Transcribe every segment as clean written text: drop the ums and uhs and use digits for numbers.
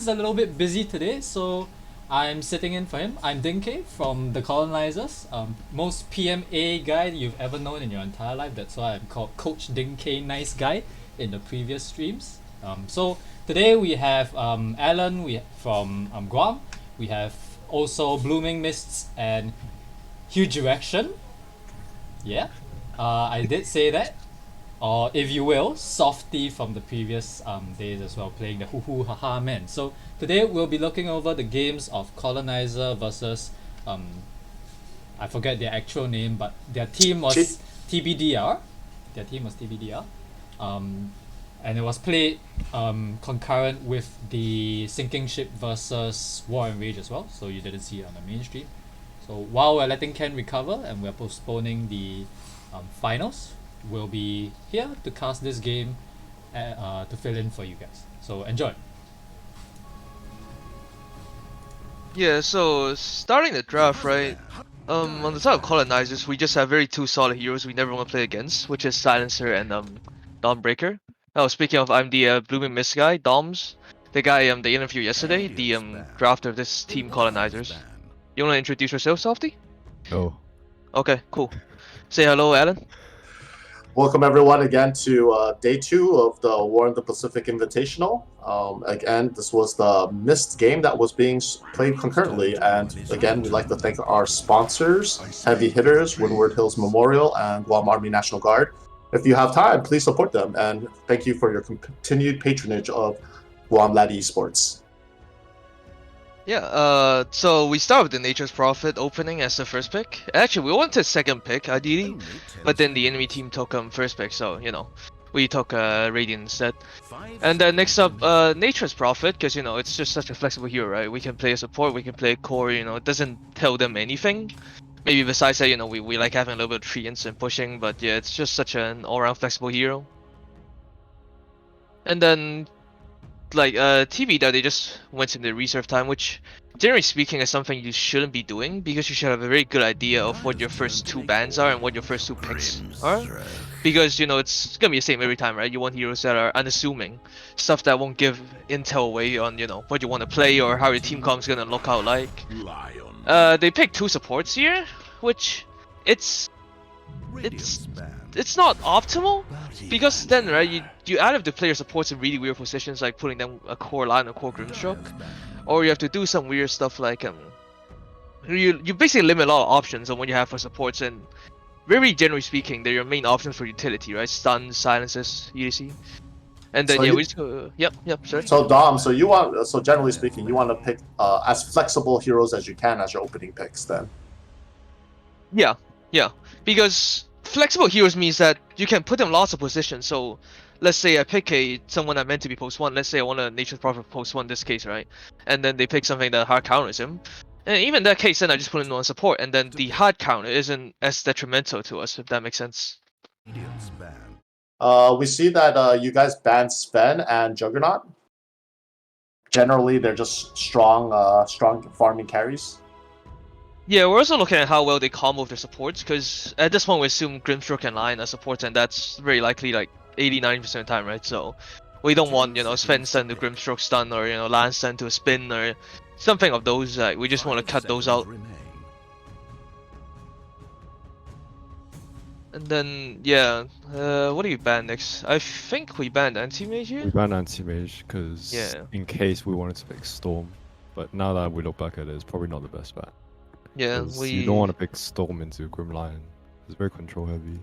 is a little bit busy today, so I'm sitting in for him. I'm Dinke from the Colonizers. Most PMA guy you've ever known in your entire life. That's why I'm called Coach Dinke Nice Guy in the previous streams. So today we have Alan from Guam. We have also Blooming Mists and Huge Direction. Yeah, I did say that, or if you will, Softy from the previous days as well, playing the Hoo Hoo Ha Ha Man. So today we'll be looking over the games of Colonizer versus I forget their actual name, but their team was TBDR. Their team was TBDR, um, and it was played concurrent with the Sinking Ship versus War and Rage as well. So you didn't see it on the mainstream. So while we're letting Ken recover and we're postponing the finals, we'll be here to cast this game to fill in for you guys. So enjoy. Yeah, so starting the draft, right? On the side of Colonizers, we just have very two solid heroes we never want to play against, which is Silencer and Dawnbreaker. Oh, speaking of, I'm the Blooming Mist guy, Doms, the guy they interviewed yesterday, the drafter of this team Colonizers. You wanna introduce yourself, Softy? Oh, Okay, cool. Say hello, Alan. Welcome everyone again to day 2 of the War in the Pacific Invitational. Again, this was the missed game that was being played concurrently, and again, we'd like to thank our sponsors, Heavy Hitters, Windward Hills Memorial, and Guam Army National Guard. If you have time, please support them, and thank you for your continued patronage of Guam Lad Esports. Yeah, so we start with the Nature's Prophet opening as the first pick. Actually, we wanted second pick, ideally, but then the enemy team took first pick, so, we took Radiant instead. And then next up, Nature's Prophet, because, it's just such a flexible hero, right? We can play a support, we can play a core, it doesn't tell them anything. Maybe besides that, we like having a little bit of treants and pushing, but yeah, it's just such an all-around flexible hero. And then like TV that they just went in the reserve time, which generally speaking is something you shouldn't be doing because you should have a very good idea of what your first two bans are and what your first two picks are. Because it's gonna be the same every time, right? You want heroes that are unassuming, stuff that won't give intel away on what you want to play or how your team comp's gonna look out like. They picked two supports here, which it's it's it's not optimal because then right you either have to play your supports in really weird positions like putting them a core line or core grimstroke, or you have to do some weird stuff like you basically limit a lot of options on what you have for supports, and very generally speaking they're your main options for utility, right? Stuns, silences, etc. And then we just go yep sorry. So Dom, so generally speaking, you want to pick as flexible heroes as you can as your opening picks then. Yeah, because flexible heroes means that you can put them in lots of positions. So let's say I pick someone I meant to be post 1. Let's say I want a Nature's Prophet post 1 this case, right? And then they pick something that hard counters him. And even in that case, then I just put him on support, and then the hard counter isn't as detrimental to us, if that makes sense. We see that you guys banned Sven and Juggernaut. Generally, they're just strong farming carries. Yeah, we're also looking at how well they combo with their supports, because at this point we assume Grimstroke and Lion as supports, and that's very likely like 80-90% of the time, right? So we don't want, Sven stun to Grimstroke stun, or, Lion stun to a spin, or something of those. We just want to cut those out. And then, yeah, what do you ban next? I think we banned Anti-Mage here? we banned Anti-Mage because Yeah. in case we wanted to pick Storm, but now that we look back at it, it's probably not the best bet. Yeah, You don't want to pick Storm into Grim Lion. It's very control heavy.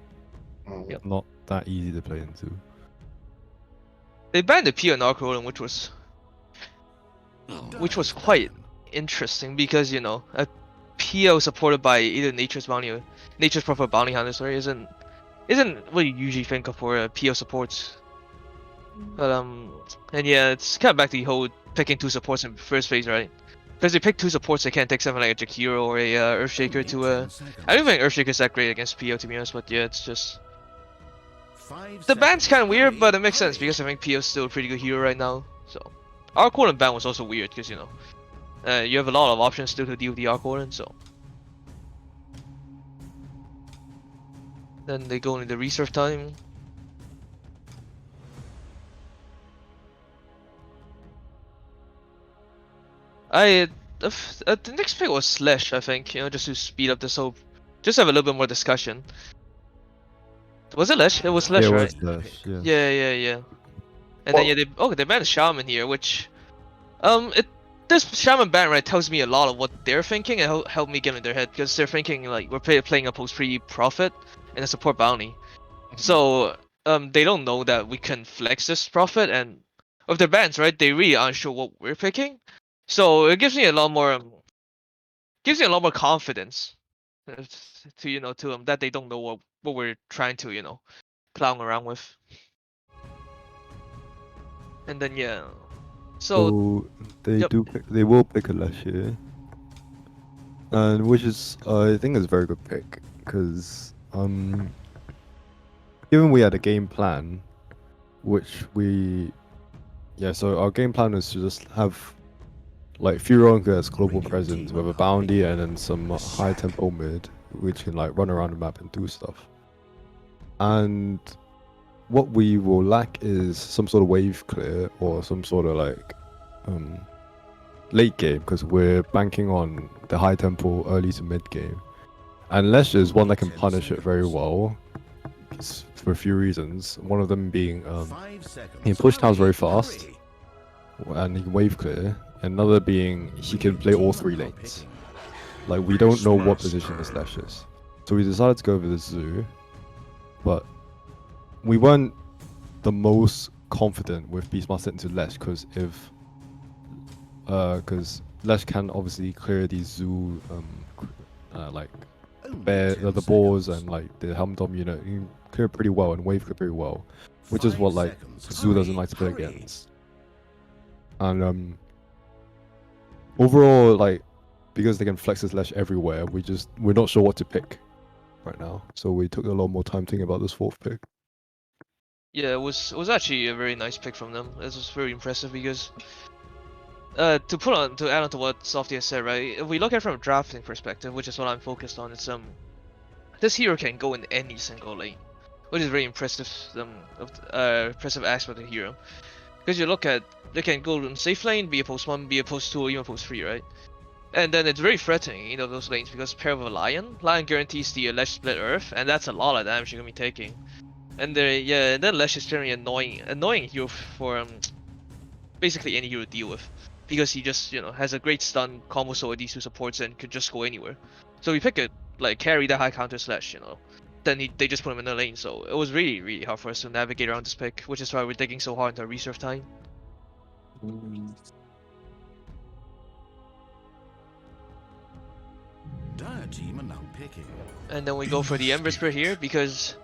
Yep. Not that easy to play into. They banned the Pio Narc rolling, which was quite interesting because, a PO supported by either Nature's Prophet Bounty Hunter, sorry, isn't what you usually think of for PO supports. But and yeah, it's kind of back to the whole picking two supports in first phase, right? Because they pick two supports, they can't take something like a Jakiro or a Earthshaker to I don't think Earthshaker's that great against PO, to be honest, but yeah, it's just the ban's kind of weird, but it makes sense because I think PO's still a pretty good hero right now. So our corner ban was also weird because you have a lot of options still to deal with the Arc Warden, so. Then they go into the reserve time. The next pick was Slash, I think. You know, just to speed up this whole, just have a little bit more discussion. Was it Slash? It was Yeah, Slash, it right? was Slash. Yes. Yeah. And then yeah, they banned Shaman here, which this Shaman ban right tells me a lot of what they're thinking and help me get in their head because they're thinking like we're playing a post pre profit and a support bounty. So they don't know that we can flex this profit, and of their bans, right? They really aren't sure what we're picking. So it gives me a lot more confidence to to them that they don't know what we're trying to clown around with. And then yeah, so So they yep, they will pick a Lash here, and which is I think is a very good pick because given we had a game plan, which so our game plan is to just have like Furonka as global presence with a bounty and then some high tempo mid, which can like run around the map and do stuff. And what we will lack is some sort of wave clear or some sort of like late game because we're banking on the high tempo early to mid game. And Lesh is one that can punish it very well for a few reasons. One of them being he can push towers very fast and he can wave clear. Another being he can play all three lanes. Like we don't know what position this Lesh is. So we decided to go over the zoo, but we weren't the most confident with Beastmaster into Lesh because Lesh can obviously clear these zoo like the balls and like the Helm Dom unit, you can clear pretty well and wave clear pretty well, which is what like Zoo doesn't like to play against. And overall, like because they can flex this Lesh everywhere, we're not sure what to pick right now. So we took a lot more time thinking about this fourth pick. yeah, it was actually a very nice pick from them. This was very impressive because to add on to what Softy has said, right? If we look at it from a drafting perspective, which is what I'm focused on, it's this hero can go in any single lane, which is very impressive impressive aspect of the hero. Because you look at they can go in safe lane, be a post 1, be a post 2, or even post 3, right? And then it's very threatening, those lanes because pair with a Lion. Lion guarantees the Lesh split Earth, and that's a lot of damage you're gonna be taking. And then Lesh is generally annoying hero for basically any hero to deal with, because he just has a great stun combo so with these two supports and could just go anywhere. So we pick it like carry that high counter Slash, then they just put him in the lane. So it was really hard for us to navigate around this pick, which is why we're digging so hard into our reserve time. Dire team are now picking. And then we go for the Ember Spirit here because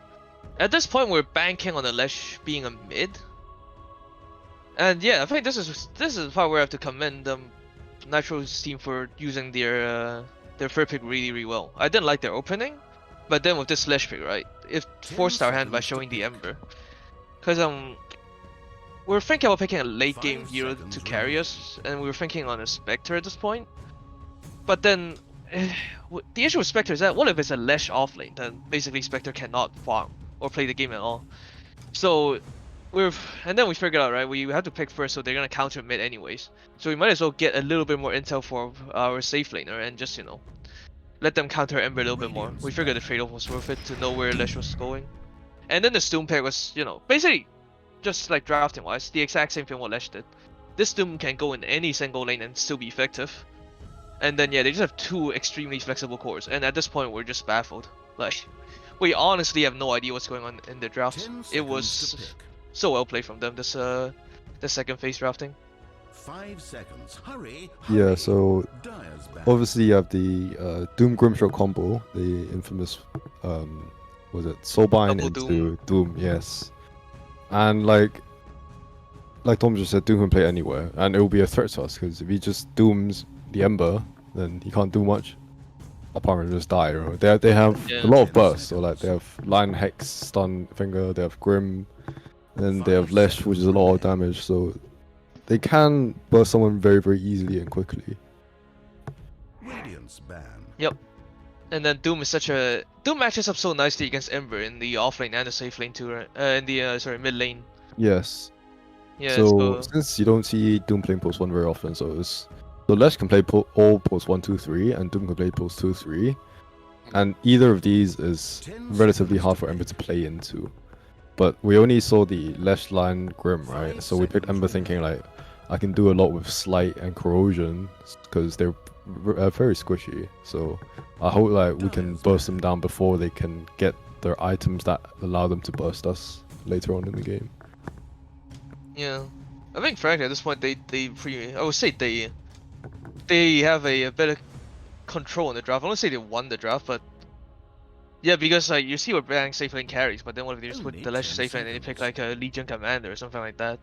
at this point we're banking on the Lesh being a mid. And yeah, I think this is the part where I have to commend Nitro's team for using their third pick really well. I didn't like their opening, but then with this Slash pick, right, it forced our hand by showing the Ember. Cause we were thinking about picking a late game hero to carry us, and we were thinking on a Spectre at this point. But then the issue with Spectre is that what if it's a Lesh off lane? Then basically Spectre cannot farm or play the game at all. So and then we figured out, right, we have to pick first, so they're gonna counter mid anyways. So we might as well get a little bit more intel for our safe laner and just let them counter Ember a little bit more. We figured the trade-off was worth it to know where Lesh was going. And then the Stoom pair was, basically just like drafting wise, the exact same thing what Lesh did. This Stoom can go in any single lane and still be effective. And then yeah, they just have two extremely flexible cores, and at this point we're just baffled. Like, we honestly have no idea what's going on in the draft. It was so well played from them, this second phase drafting. 5 seconds. Hurry. Yeah, so obviously you have the Doom Grimshot combo, the infamous was it Soulbind Double into Doom, yes. And like Tom just said, Doom can play anywhere, and it will be a threat to us because if he just dooms the Ember, then he can't do much. Apart from just die. They have a lot of bursts, so like they have Lion Hex, Stun Finger, they have Grim, and they have Lesh, which is a lot of damage. So they can burst someone very easily and quickly. Radiance ban. Yep. And then Doom matches up so nicely against Ember in the off lane and the safe lane too, right? In the mid lane. Yes. Yeah. So since you don't see Doom playing post 1 very often, so So Lesh can play all post 1, 2, 3, and Doom can play post 2, 3. And either of these is relatively hard for Ember to play into. But we only saw the Lesh line Grim, right? So we picked Ember thinking like, I can do a lot with Slight and Corrosion, because they're very squishy. So I hope like we can burst them down before they can get their items that allow them to burst us later on in the game. Yeah, I think frankly at this point I would say they have a better control in the draft. I won't say they won the draft, but yeah, because like you see we're banning safe lane carries, but then what if they just put Only the Lesh 10 safe lane and they pick like a Legion commander or something like that?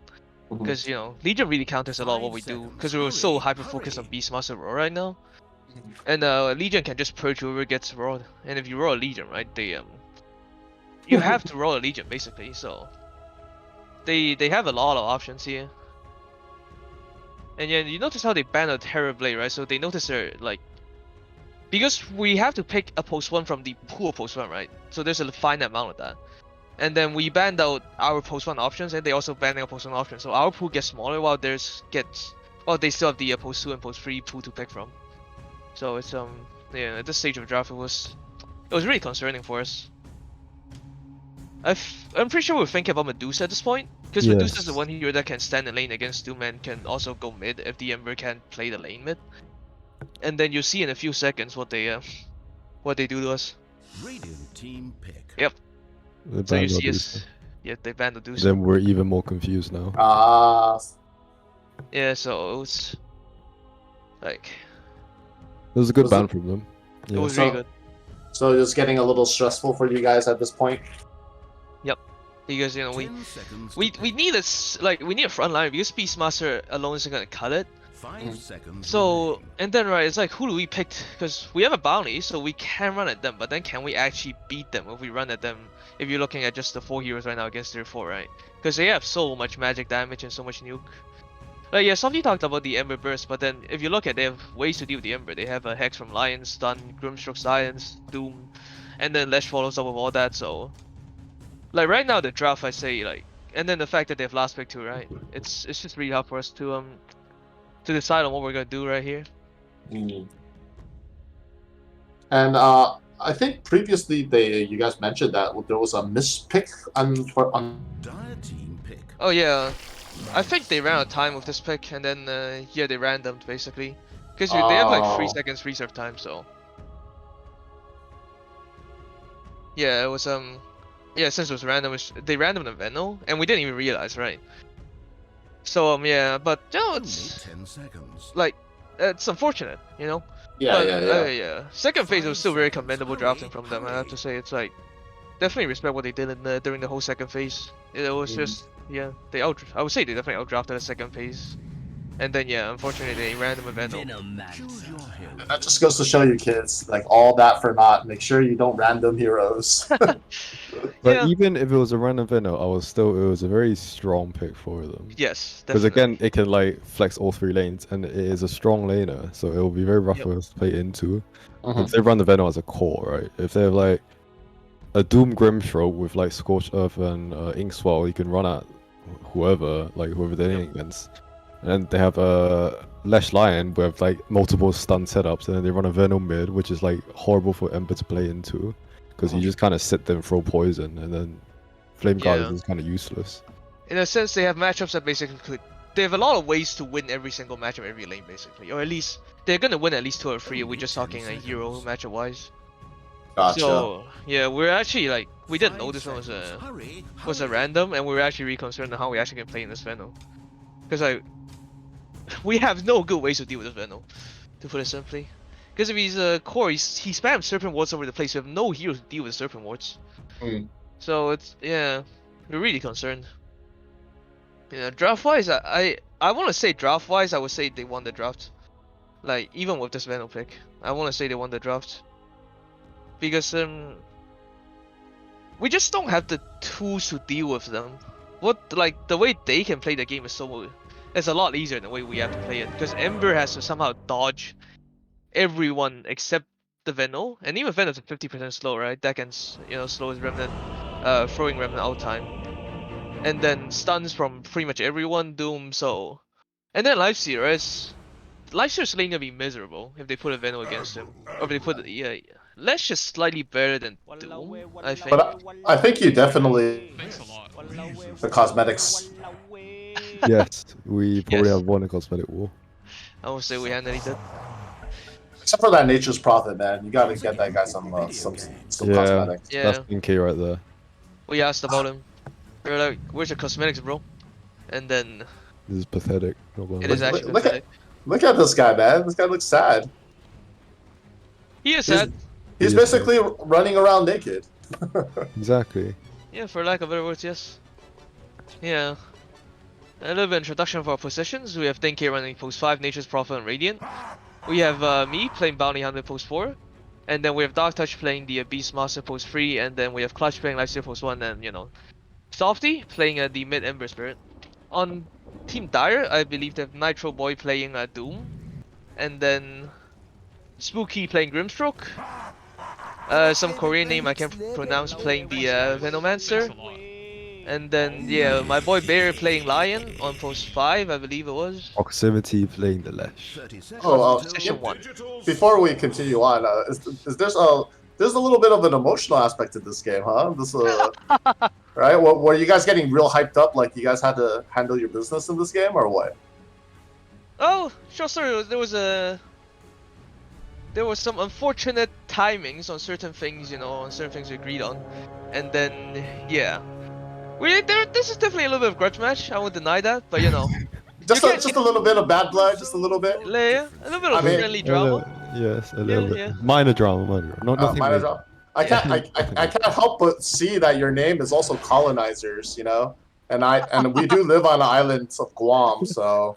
Mhm. Because you know Legion really counters a lot of what we do because we were so hyper focused on Beastmaster Roar right now, and Legion can just purge whoever gets rolled. And if you roll a Legion, right, you have to roll a Legion basically. So they have a lot of options here. And yeah, you notice how they banned a Terror Blade, right? So they notice they're like, because we have to pick a post 1 from the pool post 1, right? So there's a finite amount of that. And then we banned out our post 1 options, and they also banned our post 1 options. So our pool gets smaller while they still have the post 2 and post 3 pool to pick from. So it's yeah, at this stage of draft it was really concerning for us. I'm pretty sure we're thinking about Medusa at this point, because Medusa's the Yes. one hero that can stand in lane against Doom and can also go mid if the Ember can't play the lane mid. And then you'll see in a few seconds what they do to us. Radiant team pick. Yep. They So you banned see Medusa. us. Yeah, they banned Medusa. Then we're even more confused now. Yeah, so it was like It was a good Was ban it- from them. it Yeah. was really good. So it's getting a little stressful for you guys at this point. Yep. Because you know 10 seconds we to need we need a front line because Beastmaster alone isn't gonna cut it. 5 seconds So remaining. and then right, it's like who do we pick? Because we have a bounty, so we can run at them. But then can we actually beat them if we run at them? If you're looking at just the 4 heroes right now against their 4, right? Because they have so much magic damage and so much nuke. Like yeah, somebody talked about the Ember Burst, but then if you look at, they have ways to deal with the Ember. They have a Hex from Lion, Stun, Grimstroke Science, Doom, and then Lesh follows up with all that. So like right now the draft, I say like, and then the fact that they have last pick too, right? It's just really hard for us to decide on what we're gonna do right here. And I think previously you guys mentioned that there was a mispick on Dire team pick. Oh yeah, I think they ran out of time with this pick, and then yeah, they randomed basically, because they have like 3 Oh. seconds reserve time. So yeah, it was yeah, since it was random, they randomed a Veno, and we didn't even realize, right? So yeah, but you know, Only it's 10 seconds. like it's unfortunate, you know. Yeah, But yeah. yeah. Second phase was still very 5 seconds. commendable drafting from them. I have to say, it's like definitely respect what they did during the whole second phase. It was just yeah, I would say they definitely outdrafted the second phase. And then yeah, unfortunately they random event. Choose your hero. That just goes to show you kids, like all that for naught. Make sure you don't random heroes. But Yeah. even if it was a random Venom, it was a very strong pick for them. Yes, Because definitely. again, it can like flex all 3 lanes, and it is a strong laner, so it will be very rough Yep. for us to play into. Mhm. If they run the Venom as a core, right? If they have like a Doom Grimstroke with like Scorched Earth and Ink Swell, you can run at whoever they're Yep. aiming against. And then they have a Lesh Lion with like multiple stun setups, and then they run a Venom mid, which is like horrible for Ember to play into, because you just kind of sit there and throw poison, and then Flame Guard is Yeah. just kind of useless. In a sense, they have matchups that basically could. They have a lot of ways to win every single matchup, every lane basically, or at least they're gonna win at least 2 or 3. We're just talking like hero matchup wise. Gotcha. So yeah, we're actually like we didn't know 5 this one was seconds. Hurry, a hurry. random, and we were actually really concerned on how we actually can play in this Venom. Because we have no good ways to deal with this Venom, to put it simply. Because if he's a core, he spams Serpent Wards over the place. We have no heroes to deal with Serpent Wards. Hmm. So it's yeah, we're really concerned. Yeah, draft wise, I want to say draft wise, I would say they won the draft. Like even with this Venom pick, I want to say they won the draft. Because we just don't have the tools to deal with them. What like the way they can play the game is it's a lot easier than the way we have to play it. Because Ember has to somehow dodge everyone except the Venom, and even Venom's a 50% slow, right? That can slow his Remnant, throwing Remnant out time, and then stuns from pretty much everyone. Doom, so and then Lifesteal, right? Leicester's lane gonna be miserable if they put a Venom against him, or if they put Lesh just slightly better than Doom, I think. But I think you definitely the cosmetics. Yes, we probably Yes. have won a cosmetic war. I would say we handily did. Except for that Nature's Prophet, man. You gotta get that guy some Yeah, cosmetics. Yeah. that's Dinky right there. We asked about him. We were like, "Where's your cosmetics, bro?" And then This is pathetic. Not gonna it is lie. actually Look pathetic. Look at this guy, man. This guy looks sad. He is sad. He's He is basically running around naked. Exactly. Yeah, for lack of better words, yes. Yeah. A little bit of introduction for our positions. We have Dinky running post 5, Nature's Prophet and Radiant. We have me playing Bounty Hunter post 4. And then we have Dark Touch playing the Beastmaster post 3. And then we have Clutch playing Lifesteal post 1. And, you know, Softy playing the mid Ember Spirit. On Team Dire, I believe they have Nitro Boy playing Doom. And then Spooky playing Grimstroke. Some Korean name I can't pronounce playing the Venomancer. And then, yeah, my boy Bear playing Lion on post 5, I believe it was. Proximity playing the Lesh. Session 1. Before we continue on, is there's a little bit of an emotional aspect to this game, huh? Right? Were you guys getting real hyped up, like you guys had to handle your business in this game, or what? Oh, sure, sorry, there was some unfortunate timings on certain things, you know, on certain things we agreed on. And then, yeah. This is definitely a little bit of grudge match, I won't deny that, but you know. Just a little bit of bad blood, just a little bit. Yeah, a little bit of I mean, friendly drama. Yes, a little bit. Yeah. Minor drama. Not nothing. Might as major. well. I can't help but see that your name is also Colonizers, you know, and we do live on the island of Guam, so.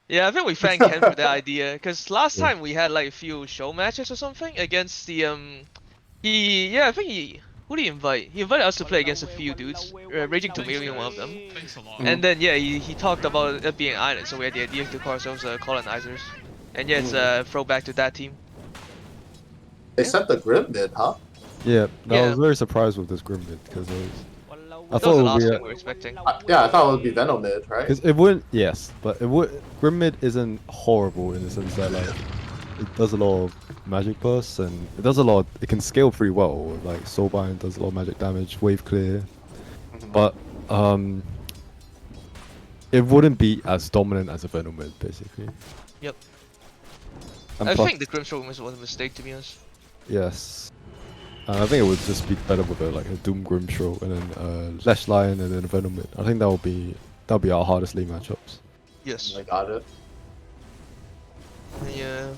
Yeah, I think we thank Ken for that idea, because last time we had like a few show matches or something against the who did he invite? He invited us to play against a few dudes, Raging Tomato being one of them. And then yeah, he talked about it being island, so we had the idea to call ourselves Colonizers. And yeah, it's a throwback to that team. They sent the Grim mid, huh? Yeah, I Yeah. was very surprised with this Grim mid because I That was thought the it last would thing be we were expecting. Yeah, I thought it would be Venom mid, right? because it wouldn't. Yes, but it would. Grim mid isn't horrible in the sense that like it does a lot of magic bursts and it does a lot. It can scale pretty well. Like Soulbind does a lot of magic damage, wave clear, but it wouldn't be as dominant as a Venom mid basically. Yep. And I plus- think the Grimstroke was a mistake, to be honest. Yes. I think it would just be better with like a Doom Grimstroke and then Lesh Lion and then a Venom mid. I think that'll be our hardest league matchups. Yes. I got it. Yeah.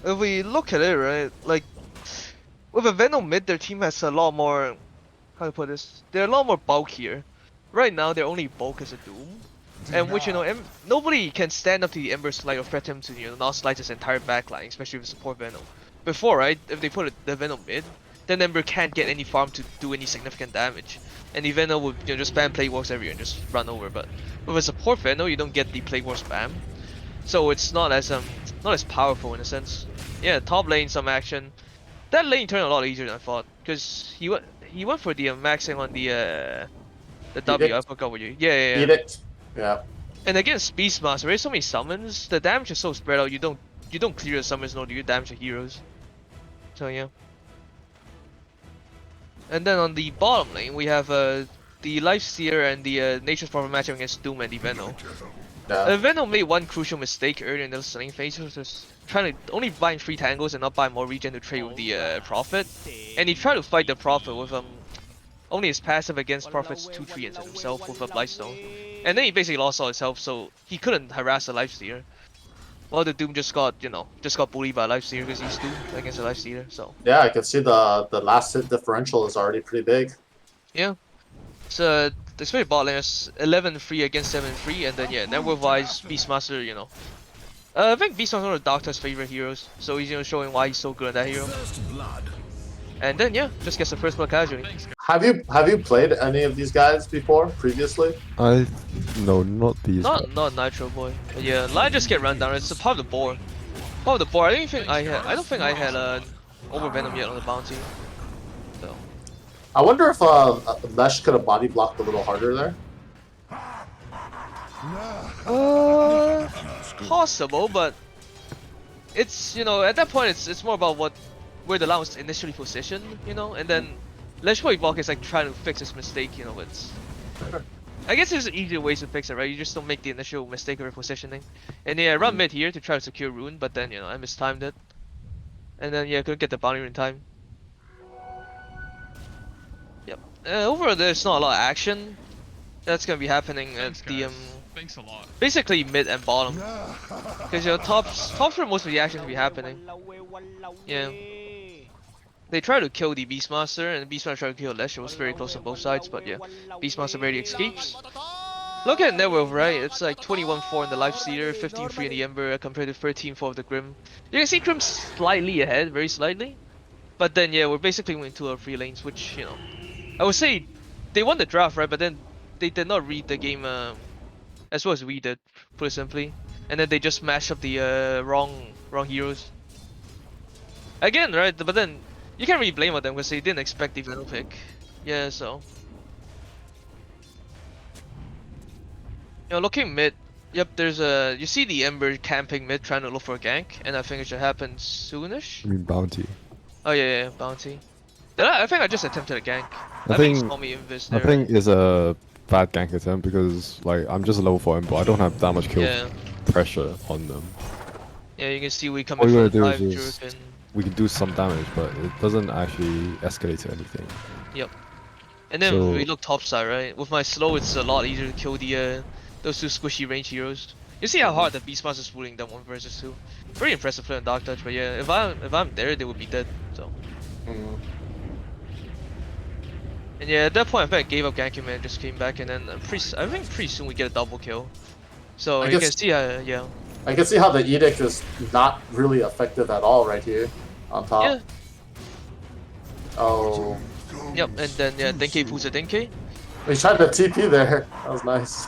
If we look at it, right, like with a Venom mid, their team has a lot more. How to put this? They're a lot more bulkier. Right now, their only bulk is a Doom, and which you know, nobody can stand up to the Ember Slide or threaten him to not slide his entire backline, especially with support Venom. Before, right, if they put the Venom mid, then Ember can't get any farm to do any significant damage, and the Venom would just spam Plague Walks everywhere and just run over. But with a support Venom, you don't get the Plague War spam, so it's not as powerful in a sense. Yeah, top lane some action. That lane turned a lot easier than I thought, because he went for the maxing on the W. Edict. I forgot what you. Yeah. Edict. Yeah. And against Beastmaster, there's so many summons. The damage is so spread out. You don't clear the summons, nor do you damage the heroes. So yeah. And then on the bottom lane, we have the Lifesteal and the Nature's Prophet matchup against Doom and the Venom. Yeah. Venom made one crucial mistake earlier in the lane phase, which was trying to only buy 3 tangles and not buy more regen to trade with the Prophet. And he tried to fight the Prophet with only his passive against Prophet's 2-3 into himself with a Blightstone. And then he basically lost all his health, so he couldn't harass the Lifestealer. Well, the Doom just got bullied by a Lifestealer because he's Doom against a Lifestealer, so. Yeah, I can see the last hit differential is already pretty big. Yeah. So, especially bot lane is 11-3 against 7-3, and then yeah, network-wise, Beastmaster, I think Beastmaster's one of Doctor's favorite heroes, so he's showing why he's so good at that hero. First blood. And then yeah, just gets the first blood casually. Have you played any of these guys before previously? No, not these. Not Nitro Boy. But yeah, Lion just get run down. It's a part of the board. Part of the board. I don't think I had over Venom yet on the bounty. So I wonder if Lesh could have body blocked a little harder there. possible, but it's, you know, at that point it's more about where the line was initially positioned, you know, and then Leshko Evolk is like trying to fix his mistake, you know. It's I guess there's easier ways to fix it, right? You just don't make the initial mistake of repositioning. And yeah, I run mid here to try to secure rune, but then, you know, I mistimed it. And then yeah, couldn't get the bounty in time. Yep. Overall, there's not a lot of action that's gonna be happening at the Thanks a lot. basically mid and bottom. Because, you know, tops where most of the action to be happening. Yeah. They try to kill the Beastmaster, and the Beastmaster tried to kill Lesh. It was very close on both sides, but yeah, Beastmaster barely escapes. Look at Network, right? It's like 21-4 in the Life Stealer, 15-3 in the Ember, compared to 13-4 of the Grim. You can see Grim slightly ahead, very slightly. But then, yeah, we're basically winning 2 out of 3 lanes, which, you know, I would say they won the draft, right? But then they did not read the game as well as we did, put it simply. And then they just mashed up the wrong heroes. Again, right? But then you can't really blame on them because they didn't expect the Venom pick. Yeah, so. You know, looking mid, yep, there's a. You see the Ember camping mid trying to look for a gank, and I think it should happen soonish. I mean bounty. Oh, yeah, bounty. I think I just attempted a gank. I think think saw me invis I there. think it's a bad gank attempt because like I'm just a level 4 but I don't have that much kill Yeah. pressure on them. Yeah, you can see we come All in you for gotta the do dive, is Jurk, and we can do some damage, but it doesn't actually escalate to anything. yep. And then So- we look topside, right? With my slow, it's a lot easier to kill the those 2 squishy range heroes. You see how hard the Beastmaster is pulling them 1 versus 2. Very impressive play on Dark Touch, but yeah, if I'm there, they would be dead. So. And yeah, at that point, I think I gave up ganking man, just came back, and then I think pretty soon we get a double kill. So I you can guess- see, yeah, I can see how the edict is not really effective at all right here on top. yeah, Oh, yep. And then yeah, Denke pulls a Denke. he tried the TP there. That was nice.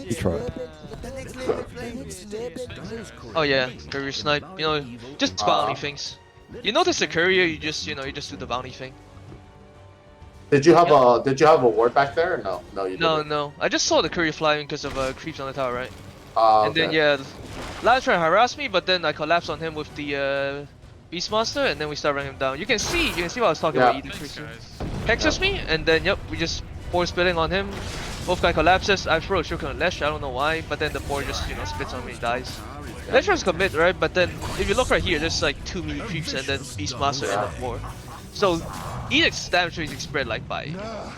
He tried. Oh yeah, courier snipe. You know, just bounty things. You notice the courier, you just do the bounty thing. Did you have a ward back there? Or no, no, you No, didn't. no. I just saw the courier flying because of creeps on the tower, right? And then Okay. yeah, Lad tried to harass me, but then I collapsed on him with the Beastmaster, and then we start running him down. You can see what I was talking Yeah. about. Edict Thanks, creeps. guys. Hexes me, and then yep, we just force spilling on him. Both guy collapses. I throw a Shuriken on Lesh. I don't know why, but then the board just spits on me and dies. Lesh was commit, right? But then if you look right here, there's like 2 melee creeps and then Beastmaster and the 4. So Edict's damage rating spread like by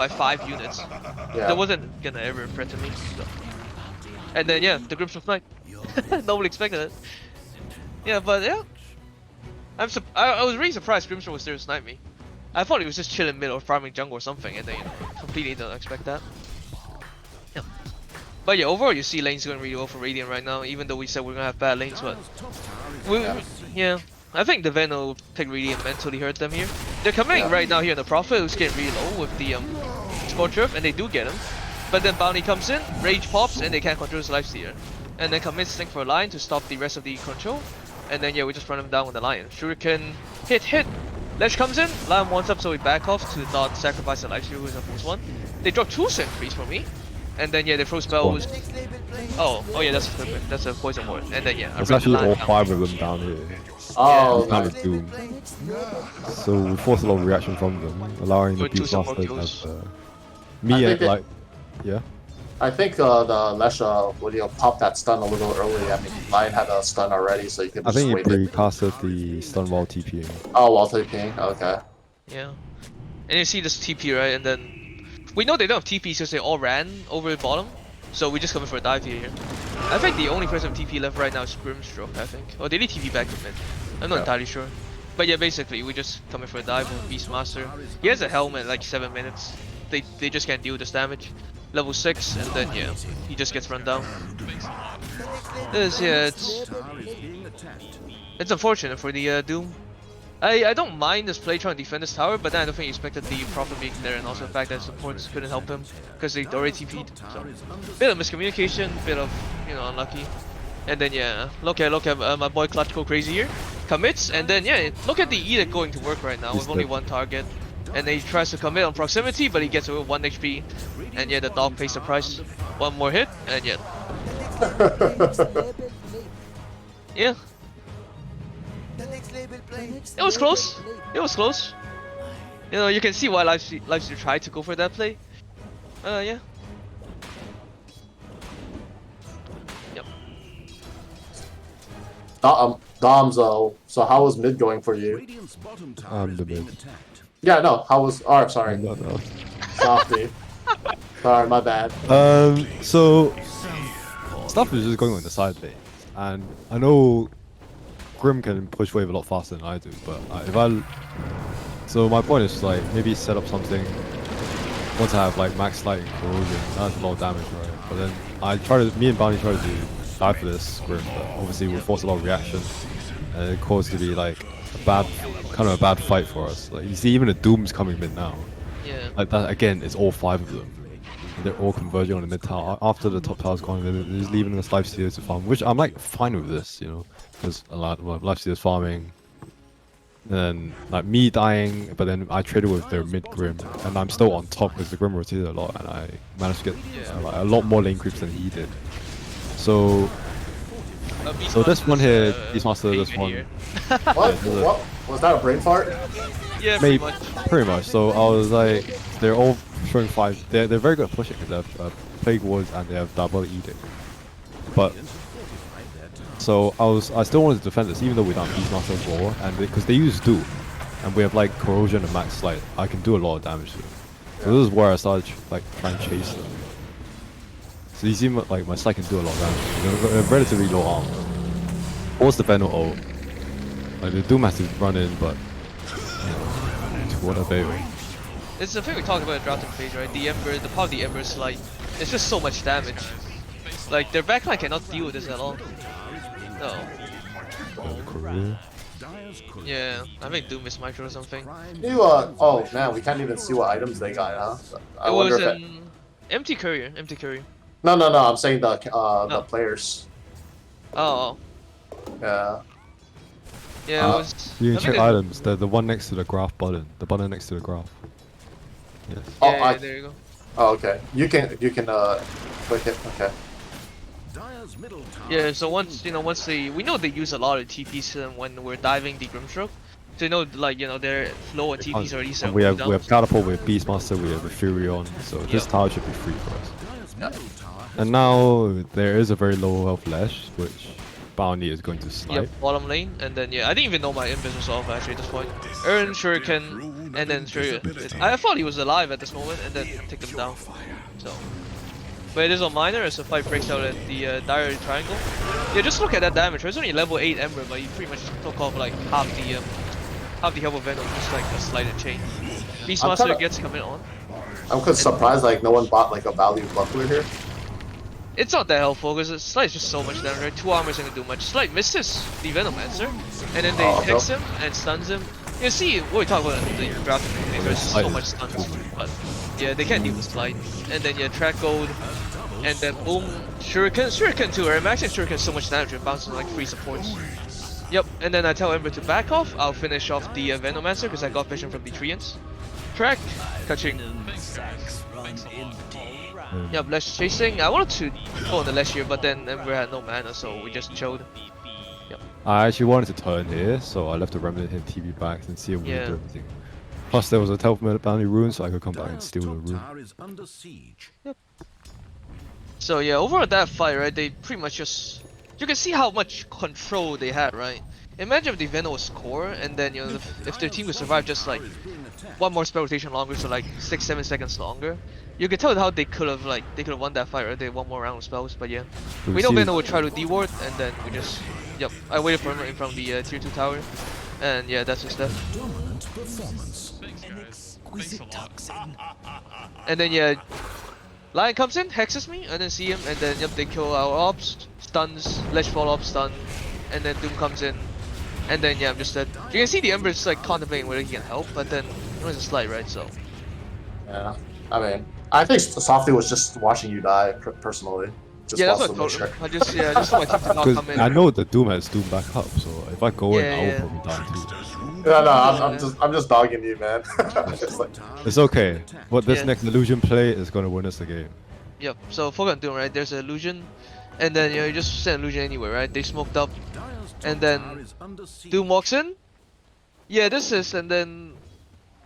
5 units. Yeah. That wasn't gonna ever threaten me. So. And then yeah, the Grips of Night. Nobody expected it. Yeah, but yeah. I was really surprised Grimstone was there to snipe me. I thought he was just chilling mid or farming jungle or something, and then completely don't expect that. Yeah. But yeah, overall you see lanes going really well for Radiant right now, even though we said we're gonna have bad lanes, but yeah. I think the Venom will take Radiant mentally hurt them here. They're coming right now here in the Prophet, who's getting really low with the Scorcher, and they do get him. But then Bounty comes in, Rage pops, and they can't control his Lifestealer. And then commits Stink for a Lion to stop the rest of the control. And then yeah, we just run him down with the Lion. Shuriken, hit! Lesh comes in, Lion wants up, so we back off to not sacrifice the Lifestealer who's on first one. They drop 2 sentries for me. And then yeah, they throw spells. Oh yeah, that's a poison ward. And then yeah, I There's bring the actually Lion all down. 5 of them down here. Oh, Kind nice. of doom. So we force a lot of reaction from them, allowing the Or 2 support Beastmaster kills. to have I me think and it- like yeah. I think the Lesha would pop that stun a little early. I mean, Lion had a stun already, so you could I just think he wait it. pre-casted the stun while TPing. Oh, while taking. Okay. Yeah. And you see this TP, right? And then we know they don't have TP because they all ran over the bottom. So we just come in for a dive here. I think the only person with TP left right now is Grimstroke, I think. Or did he TP back to mid? I'm not entirely sure. But yeah, basically, we just come in for a dive with Beastmaster. He has a helmet like 7 minutes. They just can't deal with this damage. Level 6, and then yeah, he just gets run down. It's unfortunate for the Doom. I don't mind this play trying to defend this tower, but then I don't think he expected the Prophet being there, and also the fact that supports couldn't help him because they already TP'd. So bit of miscommunication, bit of unlucky. And then yeah, look at my boy Clutch go crazy here, commits, and then yeah, look at the Edict going to work right now He's with only dead. 1 target. And then he tries to commit on proximity, but he gets away with 1 HP. And yeah, the dog pays the price. 1 more hit, and yeah. Yeah. It was close. It was close. You know, you can see why Livestream tried to go for that play. Yeah. Yep. Doms, so how was mid going for you? Radiant's bottom tower is the being mid. attacked. Yeah, no, how was... Oh, sorry. No, no. Softy. Sorry, my bad. So stuff is just going on the side lane, and I know Grim can push wave a lot faster than I do, but so my point is like maybe set up something. Once I have like max light and corrosion, that's a lot of damage, right? But then me and Bounty try to die for this Grim, but obviously we force a lot of reaction, and it caused to be like kind of a bad fight for us. Like you see, even the Doom's coming mid now. Yeah. Like that again, it's all 5 of them. They're all converging on the mid tower. After the top tower's gone, they're just leaving us life stealers to farm, which I'm like fine with this, you know, because a lot of life stealers farming. And then like me dying, but then I traded with their mid Grim, and I'm still on top because the Grim rotated a lot, and I managed to get like, a lot more lane creeps than he did. So this one here, Beastmaster, this one. What? Was that a brain fart? Yeah, Maybe, pretty much. pretty much. So I was like, they're all showing 5. They're very good at pushing because they have Plague Wards and they have Double Edict. But so I still wanted to defend this even though we don't have Beastmaster War, and because they use Doom, and we have like Corrosion and Max Light, I can do a lot of damage to them. So this is where I started like trying to chase them. So you see like my Slide can do a lot of damage. They're relatively low armor. Force the Venom ult. Like the Doom has to run in, but you know, to what avail. It's the thing we talked about in drafting phase, right? The Ember, the power of the Ember is like, it's just so much damage. Like their backline cannot deal with this at all. No. Career. Yeah, I think Doom is Micro or something. You, oh man, we can't even see what items they got, huh? I It wonder was if an empty courier, empty courier. No, I'm saying the players. Oh, Yeah. yeah, it was. You I can check think items. The one next to the graph button. The button next to the graph. Yes. Oh, yeah, there you go. Oh, okay. You can click it. Okay. Dire's middle tower Yeah, so once we know they use a lot of TPs when we're diving the Grimstroke. So you know, like their flow and TPs already set. And we have Catapult, we have Beastmaster, we have Furion, so this tower should be free for us. Dire's middle tower And now there is a very low health Lash, which Bounty is going to snipe. Yep, bottom lane, and then I didn't even know my invis was off actually at this point. Earn Shuriken, and then I thought he was alive at this moment, and then take him down. So, but it is on minor as the fight breaks out at the Dire Triangle. Yeah, just look at that damage. It's only level 8 Ember, but he pretty much took off like half the health of Venom, just like a slight change. Beastmaster gets coming on. I'm kind of surprised like no one bought like a value buckler here. It's not that helpful because Slight is just so much damage, right? 2 armor isn't gonna do much. Slight misses the Venomancer, and then they hex him and stuns him. You see what we talk about in the drafting phase, there's so much stuns, but yeah, they can't deal with Slight. And then track gold, and then boom, Shuriken too, right? Maxing Shuriken so much damage and bouncing like 3 supports. Yep, and then I tell Ember to back off. I'll finish off the Venomancer because I got vision from the Treants. Track, catching. Yep, Lash chasing. I wanted to go on the Lash here, but then Ember had no mana, so we just chilled. Yep. I actually wanted to turn here, so I left the Remnant hit TV back and see if we could do everything. Plus there was a teleport bounty rune, so I could come back and steal the rune. tower is under siege. Yep. So yeah, overall that fight, right, they pretty much just... You can see how much control they had, right? Imagine if the Venom was core, and then if their team could survive just like one more spell rotation longer, so like 6-7 seconds longer. You can tell how they could have won that fight, right? They had one more round of spells, but yeah. We know Venom would try to D-ward, and then we just... Yep, I waited for him in front of the tier 2 tower. And yeah, that's just that. Dominant performance. And then Lion comes in, hexes me, and then see him, and then they kill our ops, stuns, Lash follow up, stun, and then Doom comes in, and then I'm just dead. You can see the Ember's like contemplating whether he can help, but then it was a slide, right? So Yeah. I mean, I think Softy was just watching you die personally. Just yeah, that's wants what to I make told sure. him. I just want my team to not come Because in. I know the Doom has Doom back up, so if I go in, I Yeah. will probably die too. No, I'm just dogging you, man. Just like, It's okay. But this Yeah. next illusion play is gonna win us the game. Yep. So focus on Doom, right? There's an illusion, and then you just send illusion anywhere, right? They smoked up, Dire's and top then tower is under siege. Doom walks in. Yeah, this is, and then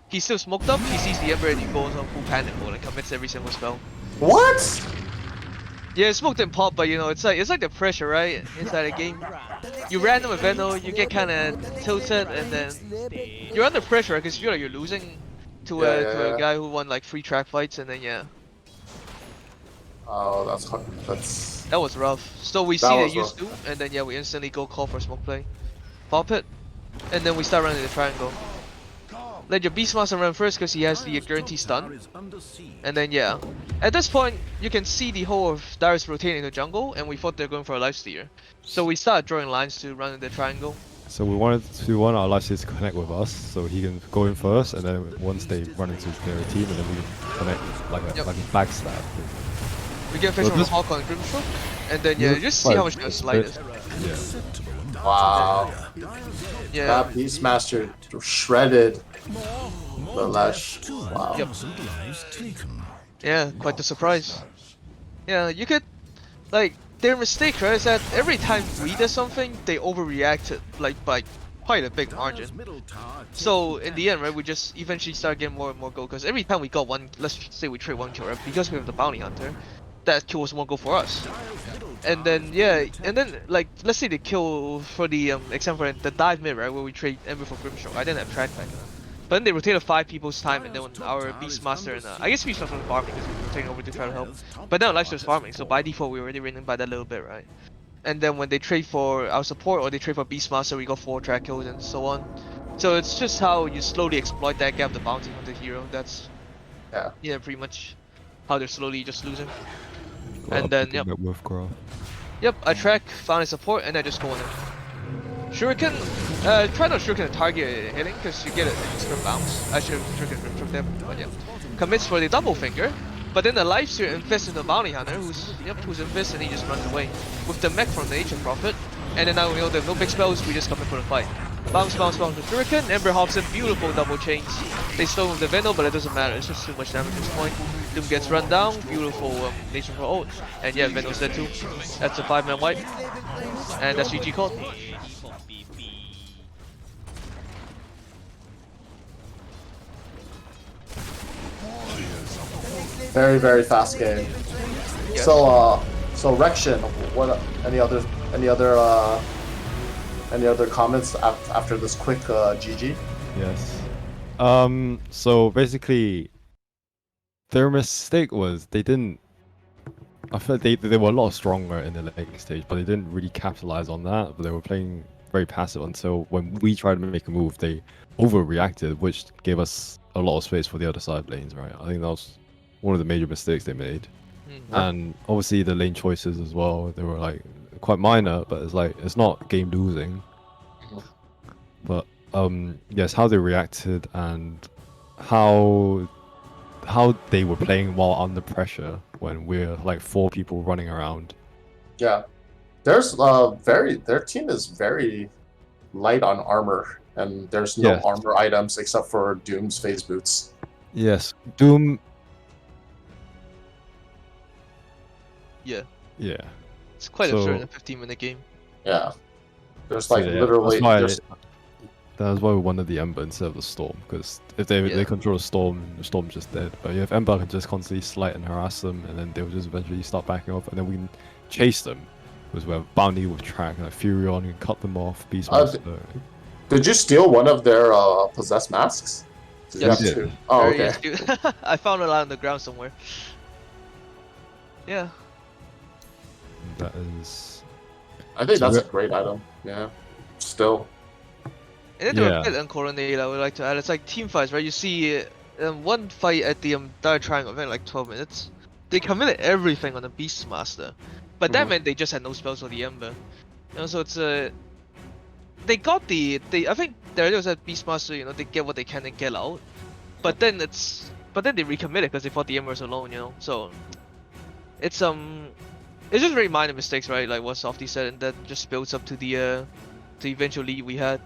he's still smoked up. He sees the Ember and he goes on full panic mode and commits every single spell. What? Yeah, smoke didn't pop, but it's like the pressure, right? Inside a game, you random a Veno, you get kind of tilted, and then you're under pressure because you feel like you're losing to Yeah, a yeah. guy who won like 3 track fights, and then Oh, that's hard. That's that was rough. So we That see they was use rough. Doom, and then we instantly go call for smoke play, pop it, and then we start running the triangle. Let your Beastmaster run first because he has the guaranteed stun. And then at this point you can see the whole of Darius rotating into jungle, and we thought they're going for a lifesteal. So we started drawing lines to run in the triangle. So we want our Lifesteal to connect with us, so he can go in first, and then once they run into their team, and then we can connect like a backstab. We get face from the Hawk on Grimstroke, and then Yeah, you just see how much it's slide bit- is. Wow. Yeah. That Beastmaster shredded the Lash. Wow. Yep. Lives taken. Yeah, quite the surprise. Yeah, you could, like, their mistake, right, is that every time we did something, they overreacted, like, by quite a big margin. So, in the end, right, we just eventually started getting more and more gold, because every time we got one, let's say we trade one kill, right, because we have the Bounty Hunter, that kill was one goal for us. And then, like, let's say the kill for the, example, the dive mid, right, where we trade Ember for Grimstroke, I didn't have track back. But then they rotated 5 people's time, and then when our Beastmaster and I guess Beastmaster was farming because we were rotating over to try to help. But now Lifesteal was farming, so by default we were already winning by that little bit, right? And then when they trade for our support or they trade for Beastmaster, we got 4 track kills and so on. So it's just how you slowly exploit that gap, the bounty on the hero. That's pretty much how they're slowly just losing. And then yep, I track, found a support, and I just go in there. Shuriken, try not Shuriken to target hitting because you get an extra bounce. I should have Shuriken from them, but yeah. Commits for the double finger, but then the Lifesteal invests in the Bounty Hunter who's invests and he just runs away. With the mech from the Ancient Prophet, and then now they have no big spells, we just come in for the fight. Bounce with Shuriken, Ember hops in, beautiful double chains. They slow with the Venom, but it doesn't matter, it's just too much damage at this point. Doom gets run down, beautiful Nation for ult, and yeah, Venom's dead too. That's a 5-man wipe, and that's GG called. Very, very fast game. Yes. So Rection, what any other comments after this quick GG? Yes. So basically, their mistake was they didn't. I feel like they were a lot stronger in the late stage, but they didn't really capitalize on that. But they were playing very passive until when we tried to make a move, they overreacted, which gave us a lot of space for the other side lanes. Right? I think that was one of the major mistakes they made. And obviously the lane choices as well. They were like quite minor, but it's not game losing. But yes, how they reacted and how they were playing while under pressure when we're like 4 people running around. Yeah, their team is very light on armor, and there's no armor items except for Doom's phase boots. Yes, Doom. Yeah. Yeah. It's quite absurd in a 15-minute game. Yeah. There's like literally. That's why we wanted the Ember instead of the Storm, because if they control the Storm's just dead. But if Ember can just constantly slight and harass them, and then they'll just eventually start backing off, and then we can chase them. Because we have Bounty with track, like Furion, can cut them off, Beastmaster. Did you steal one of their possessed masks? Yes. You have 2. Oh, okay. Yes, I found it on the ground somewhere. Yeah. That is. I think that's a great item. Yeah. Still. And then there were a bit on Colonizers I would like to add. It's like team fights, right? You see one fight at the Dire Triangle event, like 12 minutes. They committed everything on the Beastmaster. But that meant they just had no spells for the Ember. So it's they got I think there was that Beastmaster, they get what they can and get out. But then they recommitted because they fought the Embers alone, So it's just very minor mistakes, right? Like what Softy said, and that just builds up to the eventual lead we had.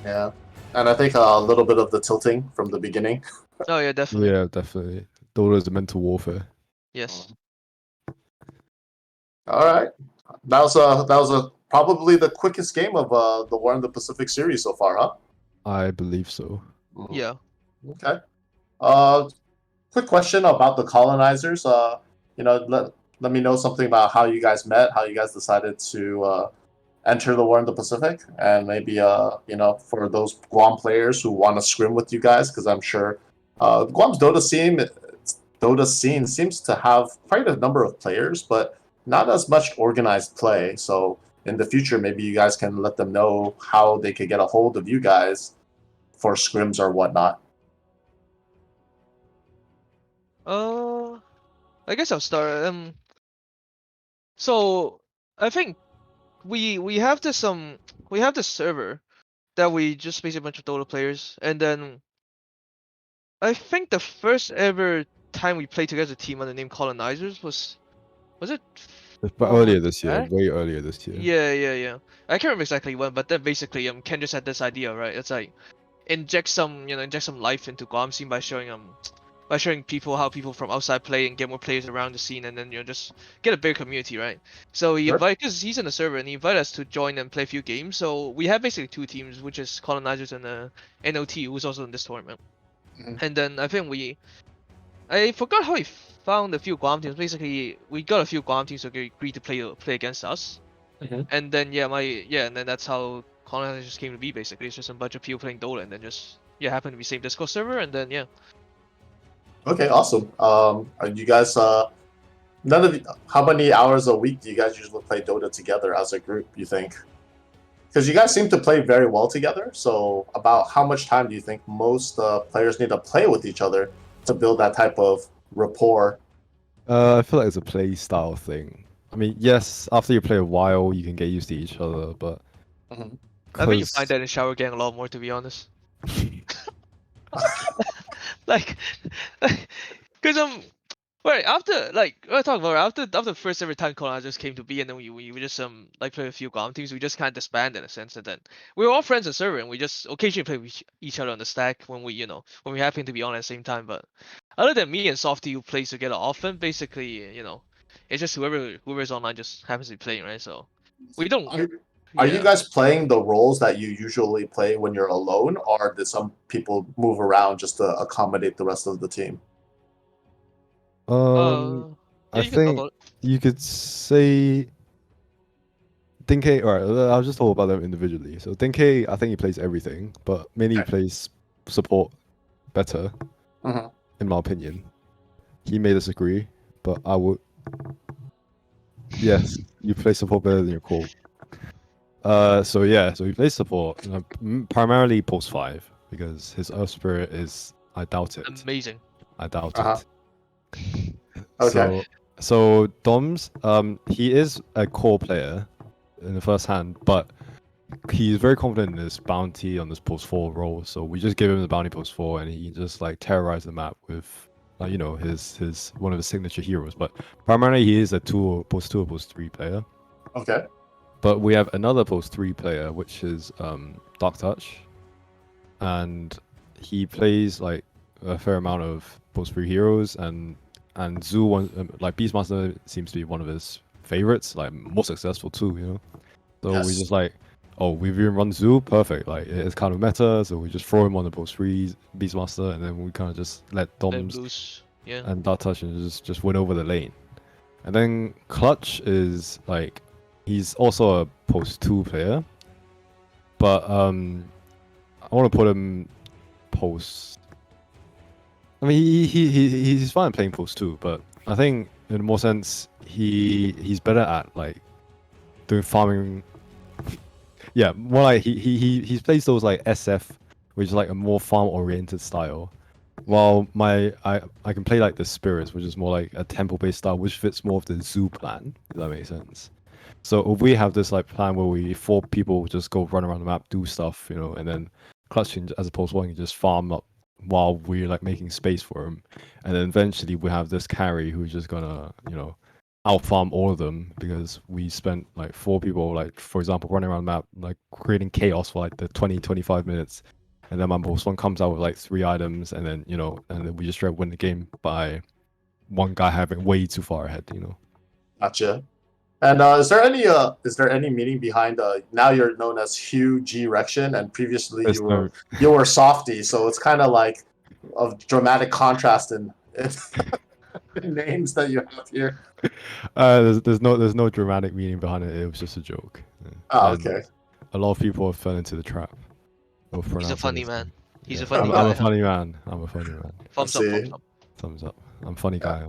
Yeah, and I think a little bit of the tilting from the beginning. Oh yeah, definitely. Yeah, definitely. Those are the mental warfare. Yes. All right. That was probably the quickest game of the War in the Pacific series so far, huh? I believe so. Mhm. Yeah. Okay. Uh, quick question about the colonizers. Let me know something about how you guys met, how you guys decided to enter the war in the Pacific, and maybe for those Guam players who want to scrim with you guys, because I'm sure Guam's Dota scene seems to have quite a number of players, but not as much organized play. So in the future, maybe you guys can let them know how they could get a hold of you guys for scrims or whatnot. I guess I'll start. So I think we have we have this server that we just basically a bunch of Dota players, and then I think the first ever time we played together as a team on the name Colonizers was it But 4 months earlier this year, back? way earlier this year. Yeah. I can't remember exactly when, but then basically Ken just had this idea, right? It's like inject some life into Guam scene by showing people how people from outside play and get more players around the scene, and then just get a bigger community, right? So he Sure. invited, because he's in the server, and he invited us to join and play a few games. So we have basically two teams, which is Colonizers and NOT, who's also in this tournament. Mhm. And then I forgot how he found a few Guam teams. Basically, we got a few Guam teams to agree to play against us. Mhm. And then and then that's how Colonizers came to be. Basically, it's just a bunch of people playing Dota, and then just happened to be same Discord server, and then Okay, awesome. Are you guys none of how many hours a week do you guys usually play Dota together as a group, you think? Because you guys seem to play very well together. So, about how much time do you think most players need to play with each other to build that type of rapport? I feel like it's a play style thing. I mean, yes, after you play a while, you can get used to each other, but Mhm. I think you find because that in shower gang a lot more, to be honest. Like, because right after I talk about after the first ever time colonizers came to be, and then we just like play a few Guam teams. We just kind of disbanded in a sense, and then we were all friends in server, and we just occasionally play with each other on the stack when when we happen to be on at the same time. But other than me and Softy who plays together often, basically it's just whoever's online just happens to be playing, right? So we don't Are, are you yeah. guys playing the roles that you usually play when you're alone, or did some people move around just to accommodate the rest of the team? um, Yeah, I you can talk think about it. you could say Dinky. All right, I'll just talk about them individually. So Dinky, I think he plays everything, but mainly he Okay. plays support better, Mhm. in my opinion. He may disagree, but I would. Yes, you play support better than your core. So yeah, so he plays support primarily post 5 because his Earth Spirit is. I doubt it. Amazing. I doubt Uh-huh. it. Okay. So Doms, he is a core player in the first hand, but he's very confident in his bounty on this post 4 role. So we just give him the bounty post 4, and he just like terrorized the map with, his one of his signature heroes. But primarily he is a post 2 or post 3 player. Okay. But we have another post 3 player, which is Dark Touch, and he plays like a fair amount of post 3 heroes, and Zoo one like Beastmaster seems to be one of his favorites, like more successful too, you know. So we Yes. just like, oh, we've even run Zoo, perfect. Like it's kind of meta, so we just throw him on the post 3 Beastmaster, and then we kind of just let Let Doms loose. Yeah. and Dark Touch and just win over the lane. And then Clutch is like, he's also a post 2 player, but I want to put him post. I mean, he's fine playing post 2, but I think in more sense he's better at like doing farming. Yeah, more like he plays those like SF, which is like a more farm oriented style. While I can play like the spirits, which is more like a temple based style, which fits more of the zoo plan. If that makes sense. So if we have this like plan where we 4 people just go run around the map, do stuff, and then clutching as opposed to one can just farm up while we're like making space for him, and then eventually we have this carry who's just gonna out farm all of them because we spent like 4 people, like for example, running around the map like creating chaos for like the 20-25 minutes, and then my boss one comes out with like 3 items, and then and then we just try to win the game by one guy having way too far ahead. Gotcha. And is there any meaning behind now you're known as Hugh G Rection and previously There's no, you were Softy, so it's kind of like a dramatic contrast in names that you have here. there's no dramatic meaning behind it. It was just a joke. Yeah. Oh, And okay. a lot of people have fell into the trap of He's a pronouncing funny his man. name. He's a Yeah, funny I'm guy. a funny man. I'm a funny man. Thumbs Let's up, see. thumbs up. Thumbs up. I'm funny guy.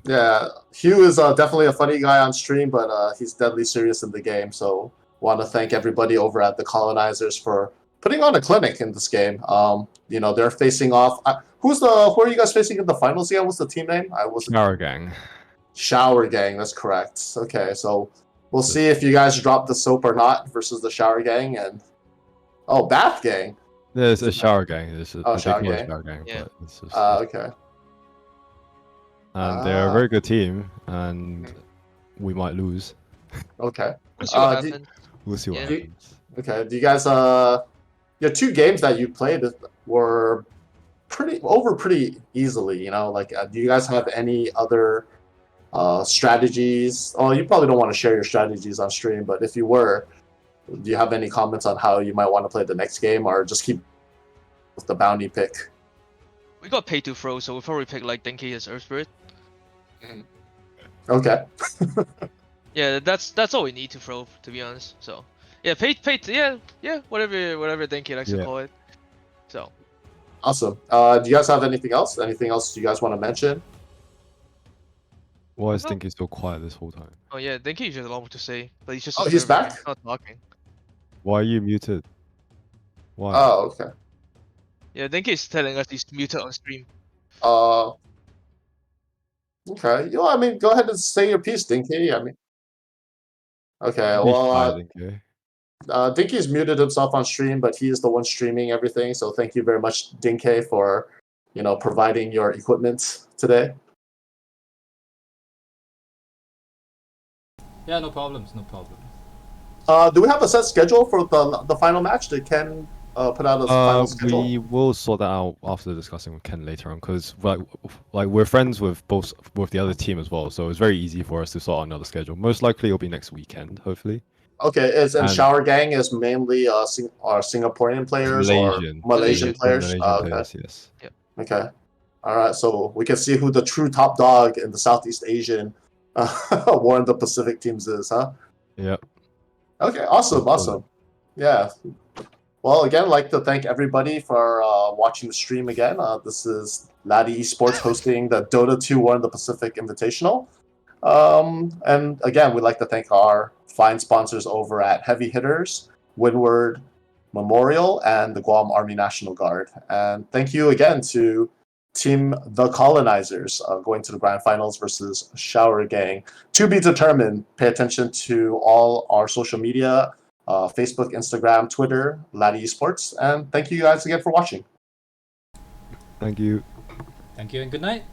Yeah, Hugh is definitely a funny guy on stream, but he's deadly serious in the game. So, want to thank everybody over at the Colonizers for putting on a clinic in this game. They're facing off. Who are you guys facing in the finals again? What's the team name? I wasn't. Shower gang. Shower Gang. That's correct. Okay, so we'll This- see if you guys drop the soap or not versus the Shower Gang and Bath Gang. There's a shower gang. They Shower call it gang. shower gang, Yeah. but it's just. Okay. And they're a very good team, and we might lose. Okay. We'll see what do- happens. We'll see what Yeah. happens. Okay. Do you guys your two games that you played were pretty easily, do you guys have any other strategies? Oh, you probably don't want to share your strategies on stream, but if you were, do you have any comments on how you might want to play the next game, or just keep with the bounty pick? We got paid to throw, so we'll probably pick like Denki as Earth Spirit. Okay. Yeah, that's all we need to throw, to be honest. So yeah, paid, yeah, whatever Denki likes to Yeah. call it. So Awesome. Do you guys have anything else? Anything else you guys want to mention? Why is No. Stinky so quiet this whole time? oh yeah, Denki just a lot more to say, but he's just Oh, he's observing, back? not talking. Why are you muted? Why? Oh, okay. Yeah, Denki is telling us he's muted on stream. Uh, okay. I mean, go ahead and say your piece, Dinky. I mean, okay. Be Well, shy, Stinky. Dinky's muted himself on stream, but he is the one streaming everything. So thank you very much, Dinky, for providing your equipment today. Yeah, no problems, no problems. Do we have a set schedule for the final match? Did Ken put out a final schedule? We will sort that out after discussing with Ken later on, because like we're friends with the other team as well, so it's very easy for us to sort out another schedule. Most likely it'll be next weekend, hopefully. Okay, and And- Shower Gang is mainly Singaporean players Malaysian. or Malaysian players? Malaysian Okay. players, yes. Okay. All right, so we can see who the true top dog in the Southeast Asian War in the Pacific teams is, huh? Yep. Okay, awesome. Yeah. Well, again, I'd like to thank everybody for watching the stream again. This is Laddie Esports hosting the Dota 2 War in the Pacific Invitational. And again, we'd like to thank our fine sponsors over at Heavy Hitters, Windward Memorial, and the Guam Army National Guard. And thank you again to Team The Colonizers going to the grand finals versus Shower Gang. To be determined, pay attention to all our social media, Facebook, Instagram, Twitter, Laddie Esports. And thank you guys again for watching. Thank you. Thank you and good night.